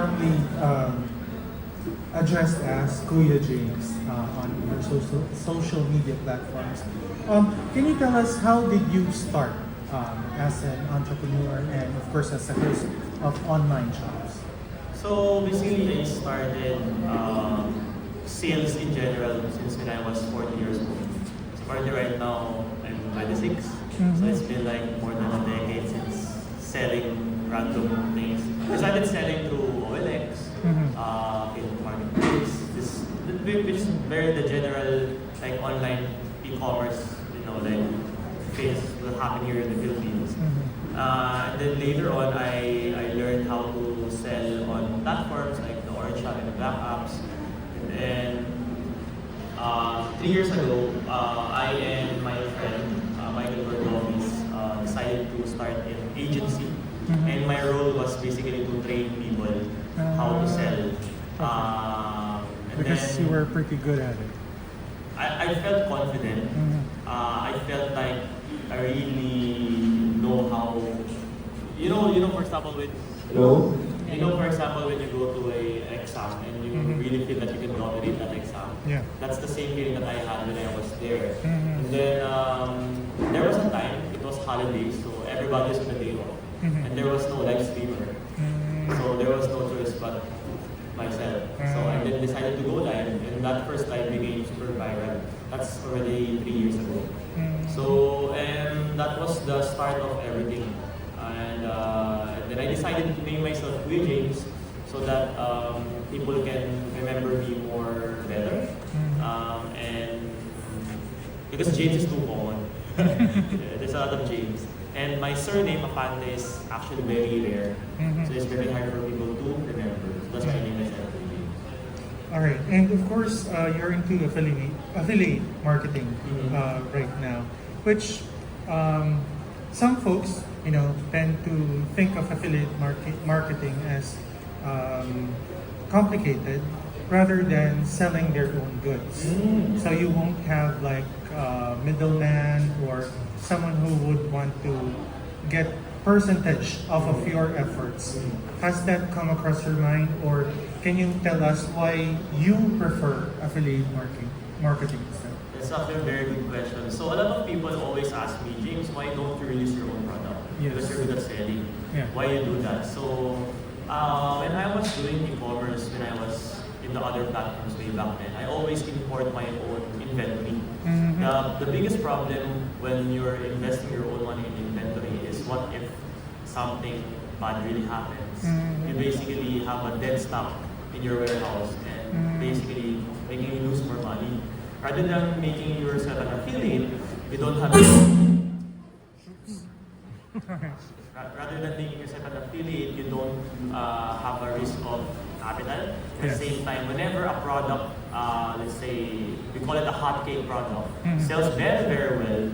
normally addressed as Kuya James on your social media platforms. Can you tell us how did you start as an entrepreneur and of course as a host of online shops? So basically, I started sales in general since when I was 40 years old. So currently right now, I'm 26. So it's been like more than a decade since selling random things. I started selling through OLX, in marketplace, which is very the general like online e-commerce, like phase will happen here in the Philippines. And then later on, I learned how to sell on platforms like the Orange Shop and the Black Apps. And 3 years ago, I and my friend Michael Bergovis decided to start an agency. And my role was basically to train people how to sell. And Because then you were pretty good at it. I felt confident. I felt like I really know how. For example, Hello? for example, when you go to a exam and you really feel that you can dominate that exam. Yeah. That's the same feeling that I had when I was there. And then there was a time, it was holidays, so everybody's on the day off. And there was no live streamer. So there was no choice but myself. So I then decided to go live, and that first live became super viral. That's already 3 years ago. And that was the start of everything. And then I decided to name myself Kuya James so that people can remember me more better. And because James is too common. There's a lot of James. And my surname, Apante, is actually very rare. So it's very hard for people to remember. So that's why I named myself Kuya James. All right, and of course, you're into affiliate marketing right now, which some folks, tend to think of affiliate marketing as complicated rather than selling their own goods. So you won't have like a middleman or someone who would want to get percentage off of your efforts. Has that come across your mind, or can you tell us why you prefer affiliate marketing instead? That's actually a very good question. So a lot of people always ask me, James, why don't you release your own product? Yes. Because you're good at selling. Yeah. Why you do that? So when I was doing e-commerce, when I was in the other platforms way back then, I always import my own inventory. The biggest problem when you're investing your own money in inventory is what if something bad really happens? You basically have a dead stock in your warehouse and basically making you lose more money. Rather than making yourself an affiliate, you don't have rather than making yourself an affiliate, you don't have a risk of capital. At the same time, whenever a product, let's say, we call it a hot cake product, sells very, very well,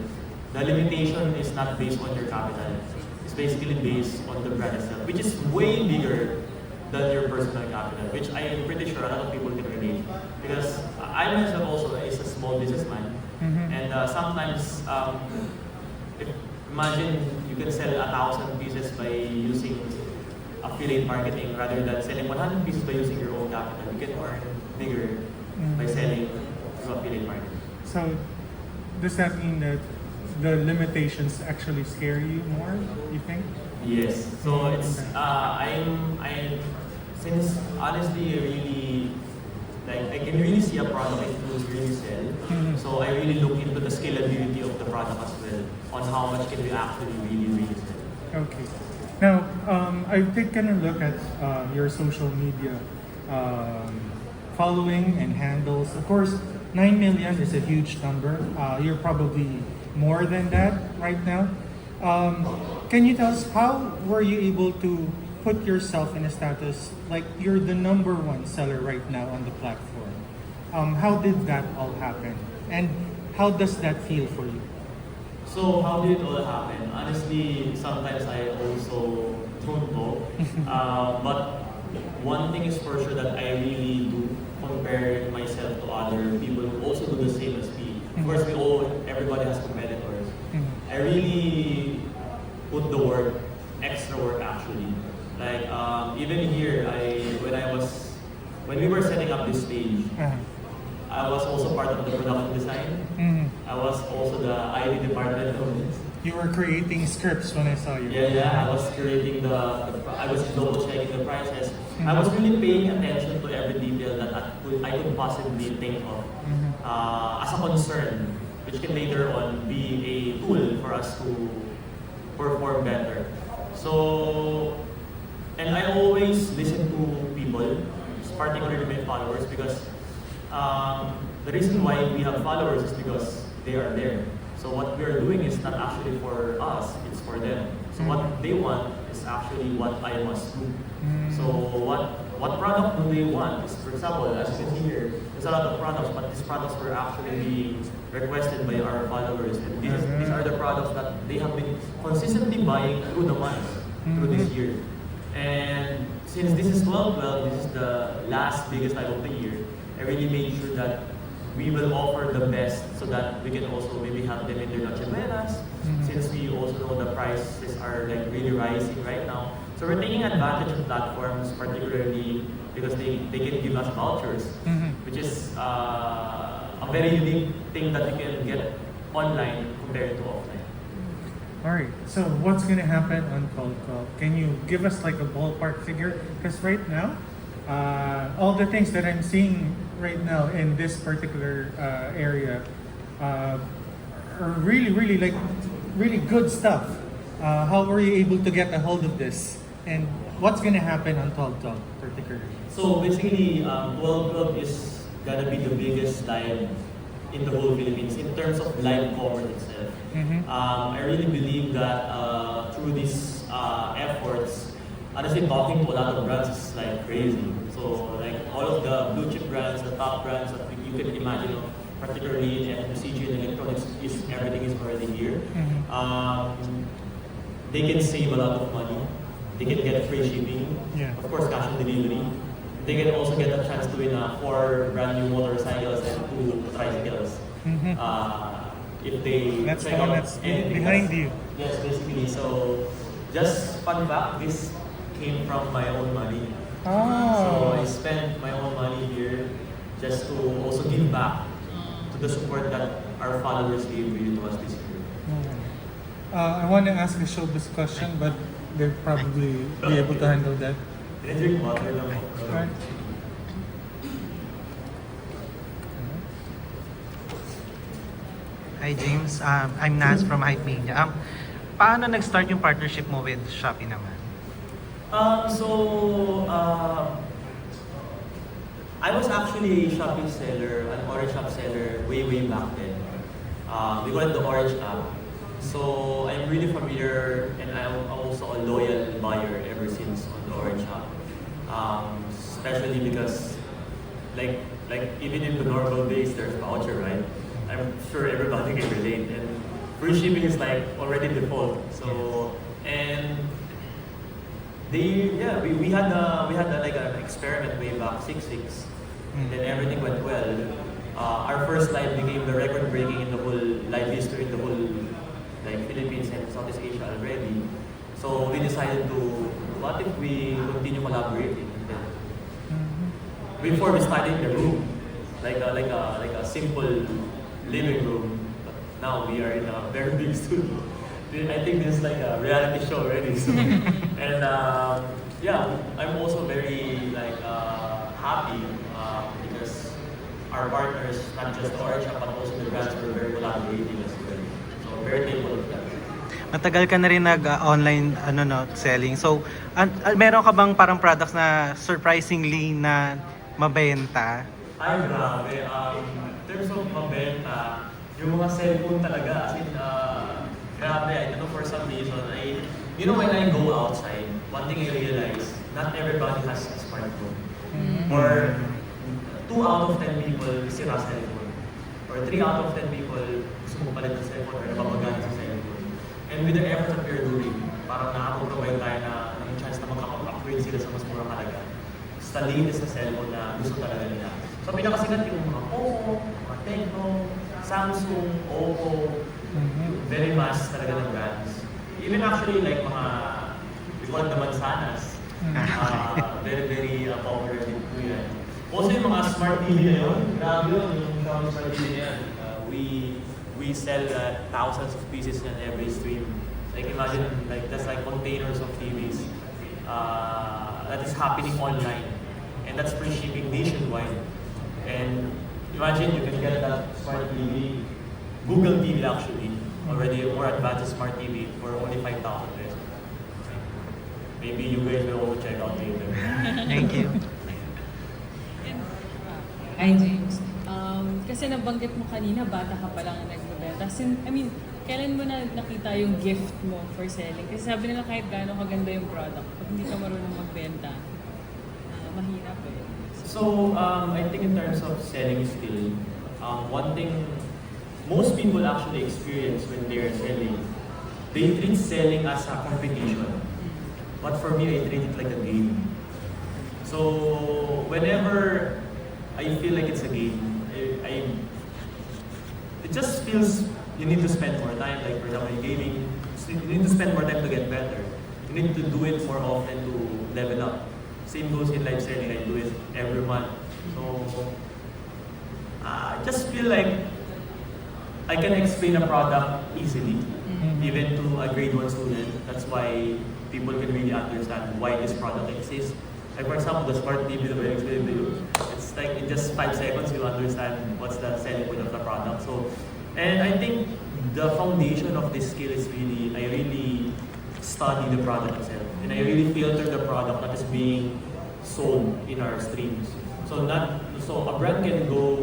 the limitation is not based on your capital. It's basically based on the brand itself, which is way bigger than your personal capital, which I am pretty sure a lot of people can relate. Because I myself also is a small businessman, and sometimes, imagine you can sell 1,000 pieces by using affiliate marketing rather than selling 100 pieces by using your own capital. You can earn bigger by selling through affiliate marketing. So, does that mean that the limitations actually scare you more, you think? Yes. So it's since honestly I really I can really see a product it will really sell. So I really look into the scalability of the product as well on how much can we actually really sell. Okay. Now, I've taken a look at your social media following and handles. Of course, 9 million is a huge number. You're probably more than that right now. Can you tell us how were you able to put yourself in a status like you're the number one seller right now on the platform? How did that all happen? And how does that feel for you? So how did it all happen? Honestly, sometimes I also don't know. But one thing is for sure that I really do compare myself to other people who also do the same as me. Of course, everybody has competitors. I really put the work, extra work actually. Like even here, when we were setting up this stage, Uh-huh. I was also part of the production design. Mhm. I was also the IT department of this. You were creating scripts when I saw you. Yeah. I was creating I was double checking the prices. I was really paying attention to every detail that I could possibly think of as a concern, which can later on be a tool for us to perform better. So, and I always listen to people, particularly my followers, because the reason why we have followers is because they are there. So what we are doing is not actually for us, it's for them. So what they want is actually what I must do. So what product do they want? Is, for example, as you can see here, there's a lot of products, but these products were actually being requested by our followers. And these are the products that they have been consistently buying through the months, through this year. And since this is 12/12, this is the last biggest live of the year, I really made sure that we will offer the best so that we can also maybe have them in their Noche Buenas, since we also know the prices are like really rising right now. So we're taking advantage of platforms, particularly because they can give us vouchers, which is a very unique thing that you can get online compared to offline. Alright, so what's gonna happen on Cold Call? Can you give us like a ballpark figure? Because right now, all the things that I'm seeing right now in this particular area are really, really like really good stuff. How were you able to get a hold of this? And what's gonna happen on 12/12 particularly? So basically, 12/12 is gonna be the biggest live in the whole Philippines in terms of live commerce itself. I really believe that through these efforts, honestly, talking to a lot of brands is like crazy. So like all of the blue chip brands, the top brands that you can imagine, particularly in FMCG and electronics, everything is already here. They can save a lot of money. They can get free shipping. Yeah. Of course, cash on delivery. They can also get a chance to win 4 brand new motorcycles and 2 tricycles. If they That's the check one out that's anything behind else. you. Yes, basically. So, just fun fact, this came from my own money. So I spent my own money here just to also give back to the support that our followers gave really to us this year. I want to ask a showbiz question, but they'll probably be able to handle that. Can I drink water lang? Right. Hi James, I'm Naz from Hype Media. Paano nag-start yung partnership mo with Shopee naman? I was actually a Shopee seller, an Orange Shop seller way back then. We call it the Orange app. So I'm really familiar and I'm also a loyal buyer ever since on the Orange app. Especially because like even in the normal days there's voucher, right? I'm sure everybody can relate, and free shipping is like already default. So and we had like an experiment way back 6/6, and then everything went well. Our first live became the record breaking in the whole live history in the whole like Philippines and Southeast Asia already. So we decided to what if we continue collaborating? And then, before we started in the room, like a simple living room. But now we are in a very big studio. I think this is like a reality show already. So, and I'm also very like happy because our partners, not just the Orange Shop, but also the brands, were very collaborating as well. So very thankful for that. Matagal ka na rin nag-online selling. So, meron ka bang parang products na surprisingly na mabenta? Ay, grabe. In terms of mabenta, yung mga cellphone talaga, as in, grabe, I don't know for some reason, when I go outside, one thing I realize, not everybody has a smartphone. Or 2 out of 10 people sira cellphone. Or 3 out of 10 people gusto mo palit ng cellphone or napapagana sa cellphone. And with the effort that we're doing, parang nakapag-provide tayo ng chance na makapag-upgrade sila sa mas murang halaga. Sa latest na cellphone na gusto talaga nila. So pinakasikat yung mga Poco, mga Tecno, Samsung, Oppo, very mass talaga ng brands. Even actually like mga, we call it the Mansanas, very popular din po yan. Also yung mga smart TV na yun, grabe yun, yung Xiaomi smart TV na yan. We sell thousands of pieces in every stream. Like imagine, like that's like containers of TVs that is happening online, and that's free shipping nationwide. And imagine you can get that smart TV, Google TV actually, already more advanced smart TV for only 5,000 pesos. Maybe you guys will also check out later. Thank you. Hi James. Kasi nabanggit mo kanina, bata ka pa lang nagbebenta. Kailan mo na nakita yung gift mo for selling? Kasi sabi nila kahit gaano kaganda yung product, pag hindi ka marunong magbenta, mahirap eh. So, I think in terms of selling skill, one thing most people actually experience when they are selling, they treat selling as a competition. But for me, I treat it like a game. So, whenever I feel like it's a game, it just feels you need to spend more time. Like for example, in gaming, you need to spend more time to get better. You need to do it more often to level up. Same goes in live selling. I do it every month. So I just feel like I can explain a product easily, even to a grade 1 student. That's why people can really understand why this product exists. Like for example, the smart TV that I explained to you, it's like in just 5 seconds you understand what's the selling point of the product. So, and I think the foundation of this skill is really, I really study the product itself, and I really filter the product that is being sold in our streams. So a brand can go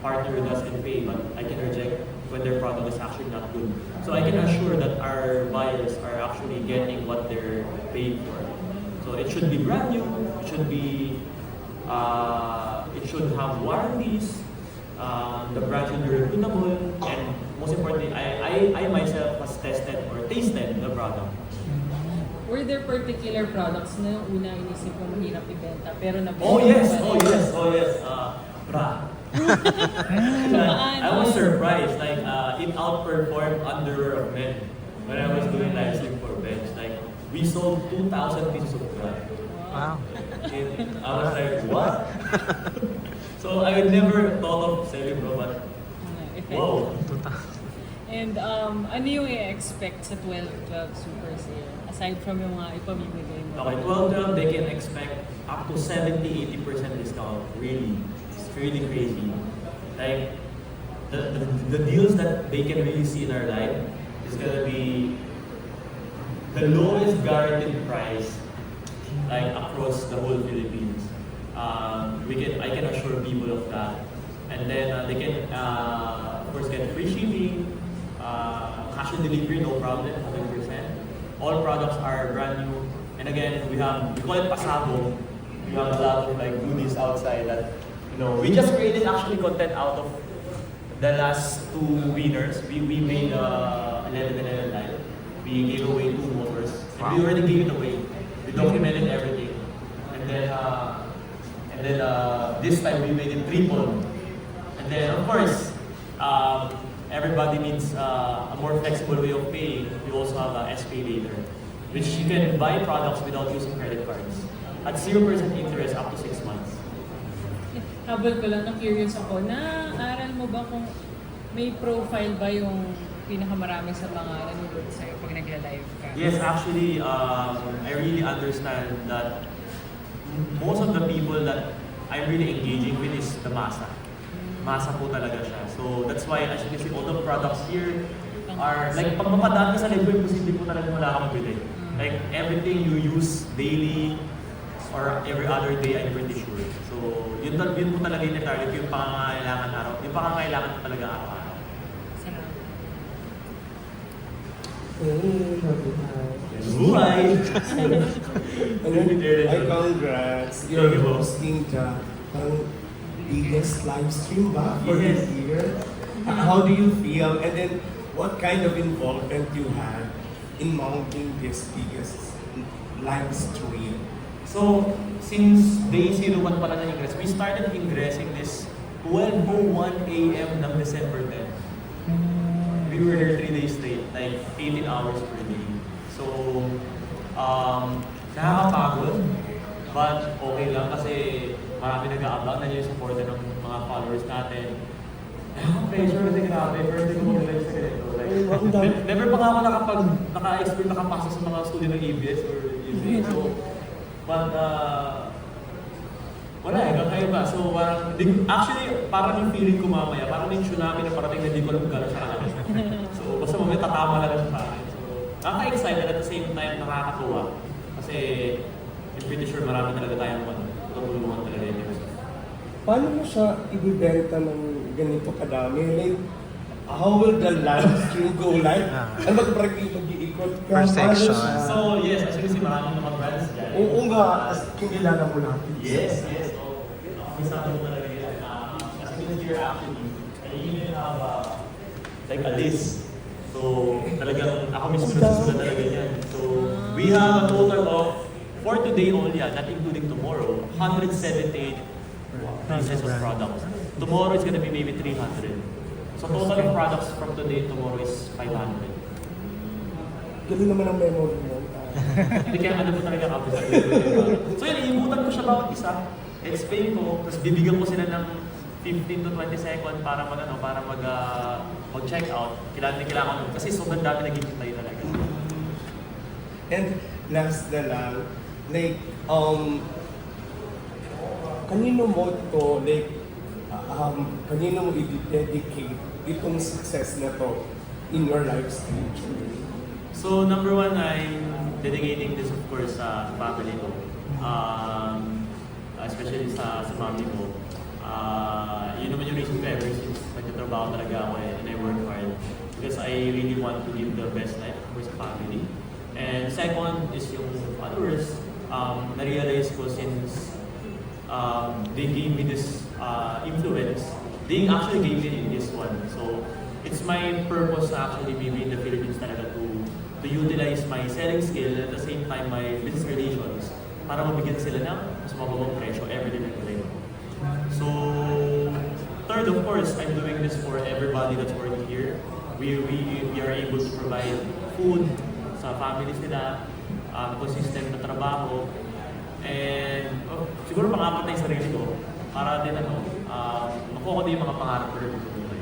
partner with us and pay, but I can reject when their product is actually not good. So I can assure that our buyers are actually getting what they're paying for. So it should be brand new. It should be. It should have warranties. The brand should be reputable, and most importantly, I myself has tested or tasted the product. Were there particular products na una inisip mo mahirap ibenta pero nabenta? Oh yes. Bra. I was surprised. Like it outperformed underwear of men when I was doing live stream for bench. Like we sold 2,000 pieces of bra. Wow. I was like, what? So I would never thought of selling bra, but wow. And ano yung i-expect sa 12/12 Super Sale? Aside from yung mga ipamimigay mo? Okay, 12/12, they can expect up to 70-80% discount. Really. It's really crazy. Like, the deals that they can really see in our life is gonna be the lowest guaranteed price like across the whole Philippines. I can assure people of that. And then they can, of course, get free shipping, cash on delivery, no problem, 100%. All products are brand new. And again, we call it pasabog. We have a lot of like goodies outside that, we just created actually content out of the last 2 winners. We made 11 live. We gave away 2 motors. And we already gave it away. We documented everything. And then this time we made it triple. And then of course, everybody needs a more flexible way of paying. We also have a SPay later, which you can buy products without using credit cards at 0% interest up to 6 months. Habol ko lang, curious ako, na-aral mo ba kung may profile ba yung pinakamarami sa mga nanonood sa'yo pag nagla-live ka? Yes, actually, I really understand that most of the people that I'm really engaging with is the masa. Masa po talaga siya. So that's why, as you can see, all the products here are, like, pag mapadaan ka sa live, posible po talaga wala kang mabili. Like, everything you use daily or every other day, I'm pretty sure. So, yun po talaga yung target, yung pangangailangan mo talaga araw-araw. Salamat. Buhay! Hi, congrats! You're hosting the biggest live stream ba for this year? How do you feel? And then, what kind of involvement you had in mounting this biggest live stream? So, since day 01 pa lang ng ingress, we started ingressing this 12:01 a.m. ng December 10. We were here 3 days straight, like 18 hours per day. So, nakakapagod, but okay lang kasi marami nag-aabang na yung supporter ng mga followers natin. Pressure kasi grabe, pero hindi ko mag-live sa ganito. Like, never pa nga ako naka-expert nakapasok sa mga studio ng ABS or UBS. So, but, wala eh, kakaiba. So, actually, parang yung feeling ko mamaya, parang yung tsunami na parating na di ko alam kung gano'n siya kalaki. So, basta mamaya tatama lang siya sa akin. So, nakaka-excited at the same time, nakakatuwa. Kasi, I'm pretty sure marami talaga tayong tutulungan talaga yun. Paano mo siya ibibenta ng ganito kadami? Like, how will the live stream go live? Ano mag-iikot ka? Per section. So, yes, actually, si maraming mga brands dyan. Oo nga, as kinilala mo natin. Yes. So, isa ko talaga yan. As in here actually, I even have like a list. So, talagang ako mismo nasusulat talaga yan. So, we have a total of, for today only, not including tomorrow, 178 pieces of products. Tomorrow is gonna be maybe 300. So, total of products from today to tomorrow is 500. Galing naman ang memory mo. Hindi kaya ano po talaga ako sa So yun, iimutan ko siya bawat isa. Explain ko, tapos bibigyan ko sila ng 15 to 20 seconds para mag-check out. Kailangan kasi sobrang dami naghihintay talaga. And last na lang, like, kanino mo to, like, kanino mo i-dedicate itong success na to in your life stage? So number one, I'm dedicating this of course sa family ko. Especially sa mami ko. Yun naman yung reason ko ever since nagtatrabaho talaga ako and I work hard. Because I really want to live the best life for sa family. And second is yung others, na-realize ko since they gave me this influence, they actually gave me this one. So it's my purpose actually maybe in the Philippines talaga to utilize my selling skill and at the same time my business relations para mabigyan sila ng mas mababang presyo everyday na nila. So third, of course, I'm doing this for everybody that's working here. We are able to provide food sa families nila, consistent na trabaho, and siguro pang-apat na yung sarili ko para din makuha ko din yung mga pangarap ko rin sa buhay.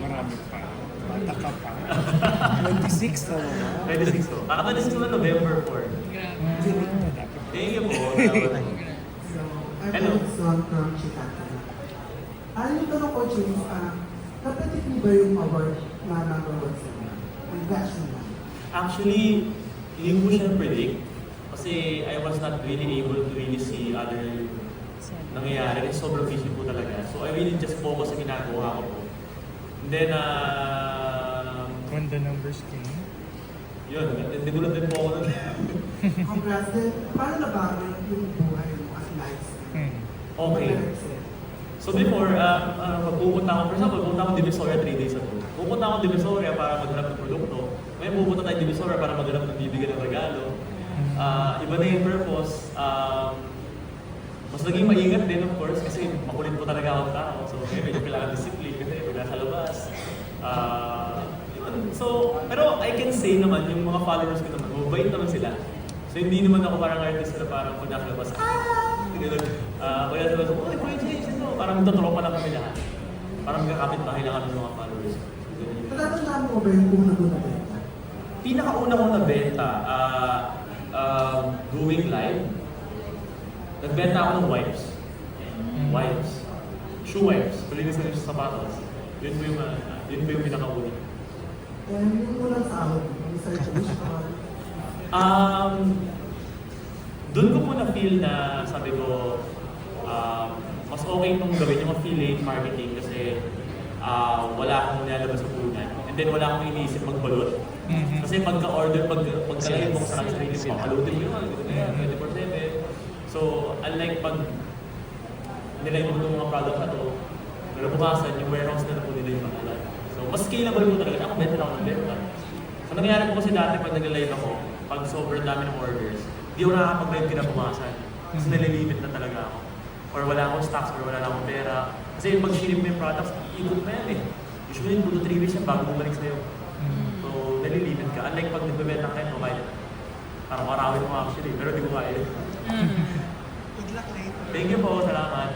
Marami pa. Bata ka pa. 26 na naman. 26 ko. Kaka-26 ko na November 4. Grabe. Thank you po. So, I'm Hello. Edson from Chicago. Yung tanong ko, James, kapatid niyo ba yung award na number 1 sa inyo? Congrats naman. Actually, hindi ko siya predict kasi I was not really able to really see other nangyayari kasi sobrang busy po talaga. So I really just focus sa ginagawa ko po. And then, When the numbers came. yun, nagulat din po ako nun. Congrats din. Paano nabago yung buhay mo at lifestyle? Okay. So before, pag pupunta ako, for example, pupunta ako Divisoria 3 days ago. Pupunta ako Divisoria para maghanap ng produkto. Ngayon pupunta tayo Divisoria para maghanap ng bibigyan ng regalo. Iba na yung purpose. Mas naging maingat din, of course, kasi makulit po talaga ako tao. So, medyo kailangan discipline kasi pag nasa labas. Yun. So, pero I can say naman, yung mga followers ko naman, mabait naman sila. So, hindi naman ako parang artist na parang pag nasa labas, pag nasa labas, oh, Kuya James, ito. Parang magtotropa lang kami lahat. Parang magkakapit bahay lang kami ng mga followers. Natatandaan mo ba yung una ko na benta? Pinakauna kong nabenta, going live, nagbenta ako ng wipes. Wipes. Shoe wipes. Palinis na rin sa sapatos. Yun po yung pinakauna. And yung unang sahod, yung sa traditional, Doon ko muna feel na sabi ko, mas okay itong gawin yung affiliate marketing kasi wala akong nilalabas sa punan. And then wala akong iniisip magbalot. Kasi pagka-order, pagka-live mo sa sarili mo, palutin mo yun, 24/7. So, unlike pag nilay mo itong mga product na ito, nalabukasan, yung warehouse na po nila yung pangalan. So, mas scalable mo talaga. Ako, benta na ako ng benta. So, nangyari ko kasi dati pag nag-live ako, pag sobrang dami ng orders, di ako nakakapag-live kinabukasan. Kasi nalilimit na talaga ako. Or wala akong stocks, or wala na akong pera. Kasi pag sinip mo yung products, ikot na yan eh. Usually, 2 to 3 weeks yan bago bumalik sa'yo. So, nalilimit ka. Unlike pag nagbebenta ka rin, kahit parang marawin mo actually, pero di ko kaya. Good luck later. Thank you po, salamat.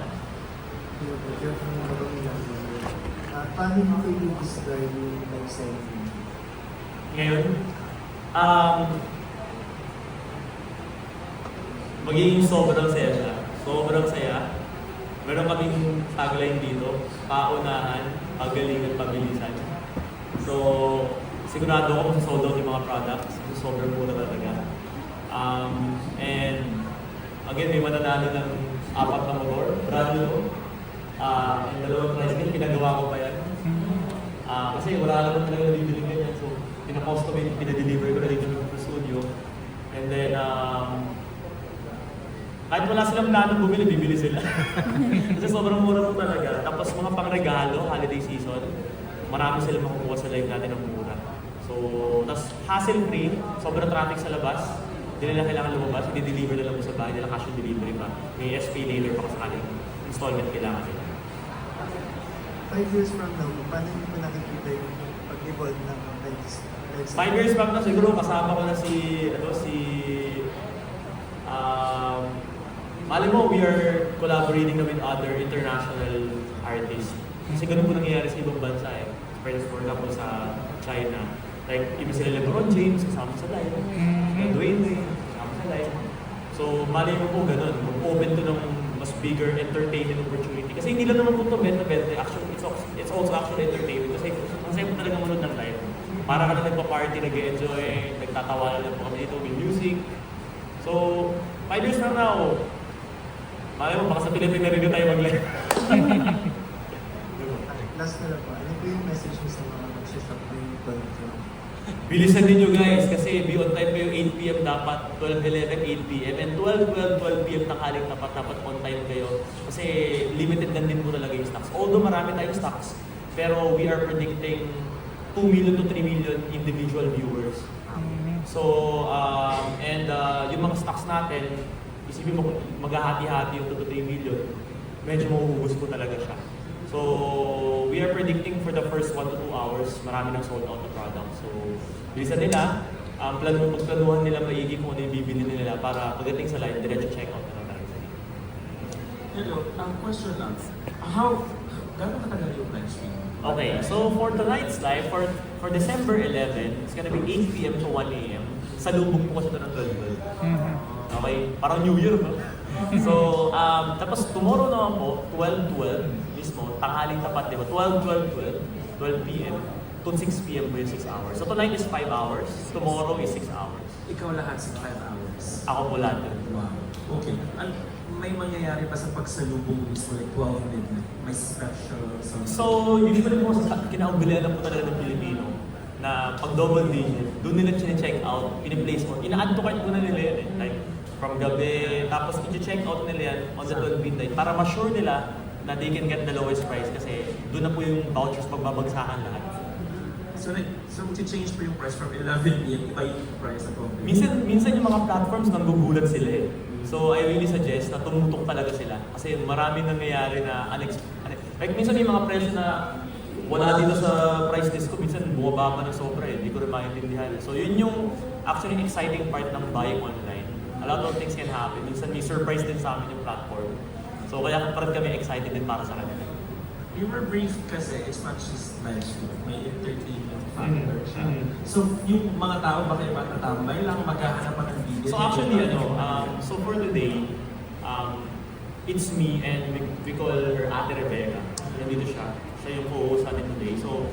Paano mo kayo describe yung nag-selling? Ngayon, magiging sobrang saya siya. Sobrang saya. Meron kaming tagline dito, paunahan, pagaling at pabilisan. So, sigurado ako sa sold out yung mga products. Sobrang mura talaga. And again, may mananalo ng 4 na motor, brand new. And 2 tricycle, pinagawa ko pa yan. Kasi wala naman talaga nabibiling ganyan. So, pinapost ko, pinadeliver ko na dito sa studio. And then, kahit wala silang plano bumili, bibili sila. Kasi sobrang mura po talaga. Tapos mga pangregalo, holiday season, marami silang makukuha sa live natin ng mura. So, tapos hassle-free, sobrang traffic sa labas. Hindi nila kailangan lumabas, i-deliver na lang mo sa bahay nila, cash on delivery pa. May SP later pa kasakaling installment kailangan nila. 5 years from now, paano mo nakikita yung pag-evolve ng lifestyle? 5 years from now, siguro kasama ko na mali mo, we are collaborating na with other international artists. Kasi ganun po nangyayari sa ibang bansa eh. For example, sa China. Like, iba sila LeBron James, kasama sa live. Dwayne Wade, kasama sa live. So, mali mo po ganun. Mag-open to ng mas bigger entertainment opportunity. Kasi hindi lang naman po ito benta-benta. Actually, it's also actually entertainment. Kasi ang sayo po talaga manood ng live. Para ka na nagpa-party, nag-enjoy, nagtatawanan lang po kami dito, may music. So, 5 years from now, malay mo, baka sa Pilipinas na rin tayo mag-live. Last na lang po, ano po yung message mo sa mga nagsishop na yung 12? Bilisan ninyo guys, kasi be on time kayo 8 p.m. dapat, 12:11, 8 p.m. And 12 p.m. tanghaling dapat on time kayo. Kasi limited lang din po talaga yung stocks. Although marami tayong stocks, pero we are predicting 2 million to 3 million individual viewers. So, yung mga stocks natin, isipin mo maghahati-hati yung 2 to 3 million, medyo mauubos po talaga siya. So, we are predicting for the first 1 to 2 hours, marami nang sold out na product. So, bilisan nila, pagplanuhan nila maigi kung ano yung bibili nila para pagdating sa live, diretso check out na lang sa Hello, question lang. Gano'n katagal yung live stream? Okay, so for tonight's live, for December 11, it's gonna be 8 p.m. to 1 a.m. Sa lubog po kasi ito ng 12. Okay, parang New Year, no? So, tapos tomorrow naman po, 12:12 mismo, tanghaling tapat, di ba? 12 p.m. to 6 p.m. po yung 6 hours. So tonight is 5 hours, tomorrow is 6 hours. Ikaw lahat sa 5 hours. Ako po lahat. Wow. Okay. May mangyayari pa sa pagsalubong mismo, like 12 midnight? May special something? So, usually po sa kinaugalian na po talaga ng Pilipino na pag double digit, doon nila check out, piniplace mo. Ina-add to cart ko na nila yan eh. Like, from gabi, tapos i-check out nila yan on the 12 midnight para ma-sure nila na they can get the lowest price kasi doon na po yung vouchers magbabagsakan lahat. So change po yung price from 11 p.m. iba yung price na po? Minsan yung mga platforms nanggugulat sila eh. So I really suggest na tumutok talaga sila kasi marami nangyayari na like minsan yung mga presyo na wala dito sa price list ko, minsan bumaba pa ng sobra eh, hindi ko rin maintindihan. So yun yung actually exciting part ng buying online. A lot of things can happen. Minsan may surprise din sa amin yung platform. So kaya parang kami excited din para sa kanila. You were briefed kasi it's not just live stream, may entertainment factor siya. So yung mga tao ba kayo matatambay lang, maghahanap pa ng video? So actually, so for today, it's me and we call her Ate Rebecca. Nandito siya. Siya yung co-host natin today. So,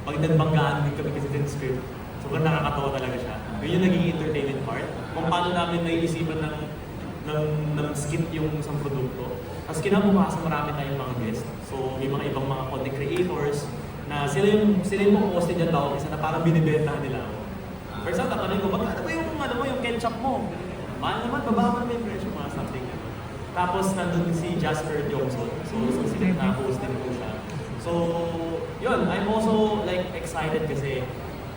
pag nagbanggaan din kami kasi din script, sobrang nakakatawa talaga siya. Yun yung naging entertainment part. Kung paano namin naiisipan ng skit yung isang produkto. Tapos kinabukasan marami tayong mga guests. So, may mga ibang mga content creators na sila yung post dyan daw isa na parang binibentahan nila ako. For example, tatanungin ko, magkano ba yung ketchup mo? Mahal naman, bababa naman yung presyo, mga something na. Tapos nandun si Jasper Johnson. So, sikat na host din po siya. So, yun, I'm also like excited kasi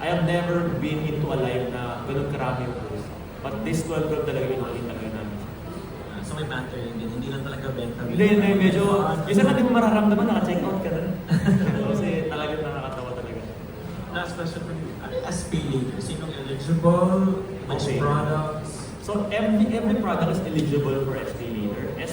I have never been into a live na ganun karami yung host. But this 12 talaga yung nakita talaga namin. So may banter yun din, hindi lang talaga benta. Hindi, medyo, minsan natin mo mararamdaman, naka-check out ka na. Kasi talagang nakakatawa talaga. Last question for you, ano yung SPA later? Sinong eligible? Which Okay. products? So every product is eligible for SPA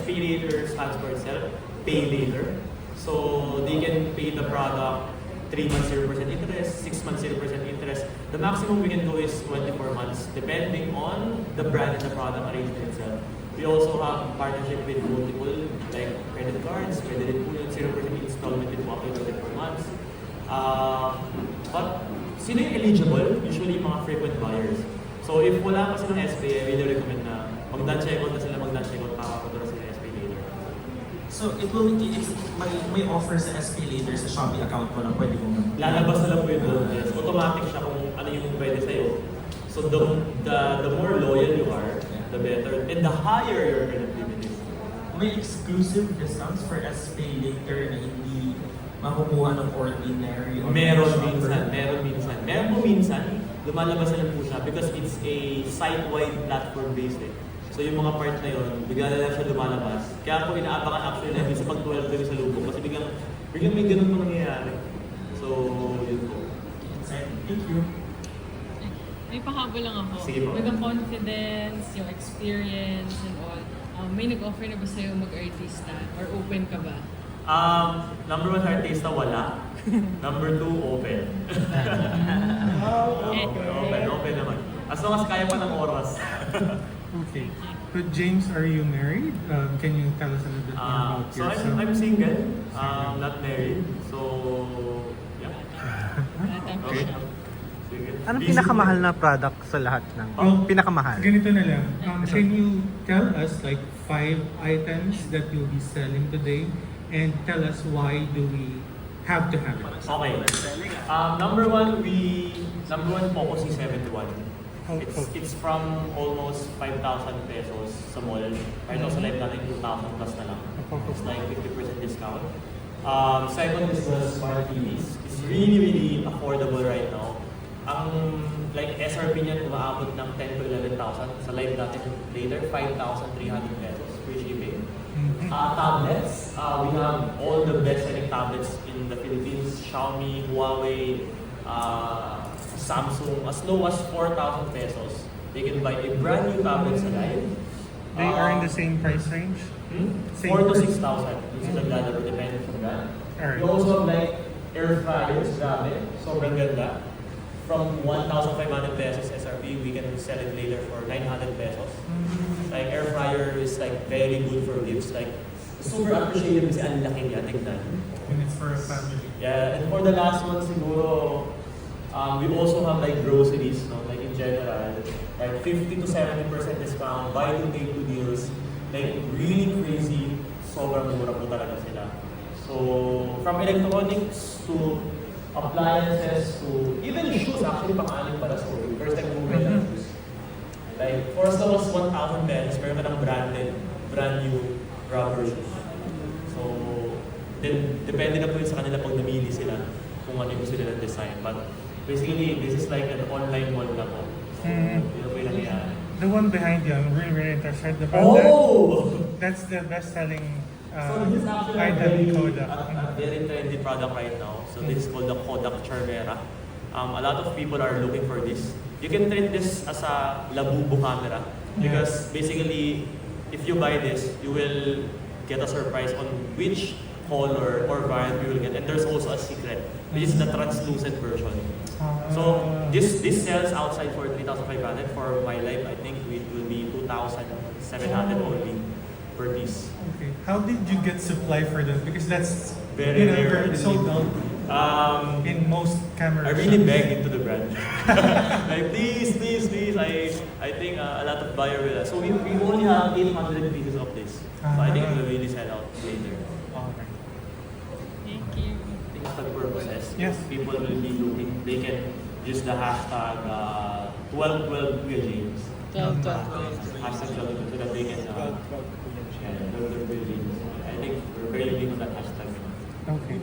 SPA later stands for itself, pay later. So they can pay the product 3 months 0% interest, 6 months 0% interest. The maximum we can go is 24 months, depending on the brand and the product arrangement itself. We also have partnership with multiple like credit cards, credit pool, 0% installment with up to 24 months. But sino yung eligible? Usually mga frequent buyers. So if wala pa silang SPA, I really recommend na mag-done checkout na sila, mag-done checkout para makapunta sila SPA later. So, may offer sa SPA later sa Shopee account mo na pwede mong Lalabas na lang po yun doon. Yes. Automatic siya kung ano yung pwede sa'yo. So the more loyal you are, the better. And the higher your credit limit is. May exclusive discounts for SPA later na hindi makukuha ng ordinary or Meron shopper? minsan. Meron po minsan, lumalabas na lang po siya because it's a site-wide platform-based eh. So yung mga part na yun, bigla na lang siya lumalabas. Kaya po inaabangan actually namin sa pag-12 kami sa lubog kasi biglang may ganun po nangyayari. So, yun po. Thank you. May pahabol lang ako. Sige po. With the confidence, yung experience and all, may nag-offer na ba sa'yo mag-artista? Or open ka ba? Number 1 artista, wala. Number 2, open. Open naman. As long as kaya pa ng oras. Okay. But James, are you married? Can you tell us a little bit more about So yourself? I'm single, not married. So, yeah. Okay. Sige. Anong Busy pinakamahal po. na product sa lahat ng Oh, pinakamahal? Ganito na lang. Can you tell us like 5 items that you'll be selling today and tell us why do we have to have it? Okay. Number one focus is 71. It's from almost 5,000 pesos sa mall. Right now sa live natin 2,000 plus na lang. It's like 50% discount. Second is the smart TVs. It's really affordable right now. Ang like SRP niyan umaabot ng 10 to 11,000. Sa live natin later 5,300 pesos free shipping. Tablets, we have all the best-selling tablets in the Philippines. Xiaomi, Huawei, Samsung, as low as 4,000 pesos. They can buy a brand new tablet sa live. They are in the same price range? Same 4 to price. 6,000. This is naglalaro, depending from brand. Alright. We also have like air fryers, grabe. Sobrang ganda. From 1,500 pesos SRP, we can sell it later for 900 pesos. Like air fryer is like very good for gifts. Like super appreciated kasi ang laki niya, tignan. And it's for a family. Yeah, and for the last one siguro, we also have like groceries, no? Like in general, like 50 to 70% discount, buy 2 take 2 deals, like really crazy, sobrang mura po talaga sila. So, from electronics to appliances to even shoes, actually pang-anim pala sa first time movement ng shoes. Like, for as low as 1,000 pesos, meron ka ng brand new rubber shoes. So, then, depende na po yun sa kanila pag namili sila kung ano yung gusto nila design. But, basically, this is like an online mall na po. So, yun po yung nangyayari. The one behind you, I'm really interested about Oh! that. That's the best-selling So this is actually item in Kodak. a very trendy product right now. So this is called the Kodak Charmera. A lot of people are looking for this. You can treat this as a labubu camera because basically, if you buy this, you will get a surprise on which color or variant you will get. And there's also a secret, which is the translucent version. So this sells outside for 3,500. For my life, I think it will be 2,700 only per piece. Okay. How did you get supply for that? Because that's Very rare. it's sold out in most cameras. I really beg into the brand. Like please. I think a lot of buyer will. So we only have 800 pieces of this. So I think it will really sell out later. Alright. Thank you. I think for the purposes, Yes. people will be looking. They can use the hashtag 1212 Kuya James. 12. Hashtag 1212 so that they can 1212 Kuya James. I think we're very big on that hashtag. Okay.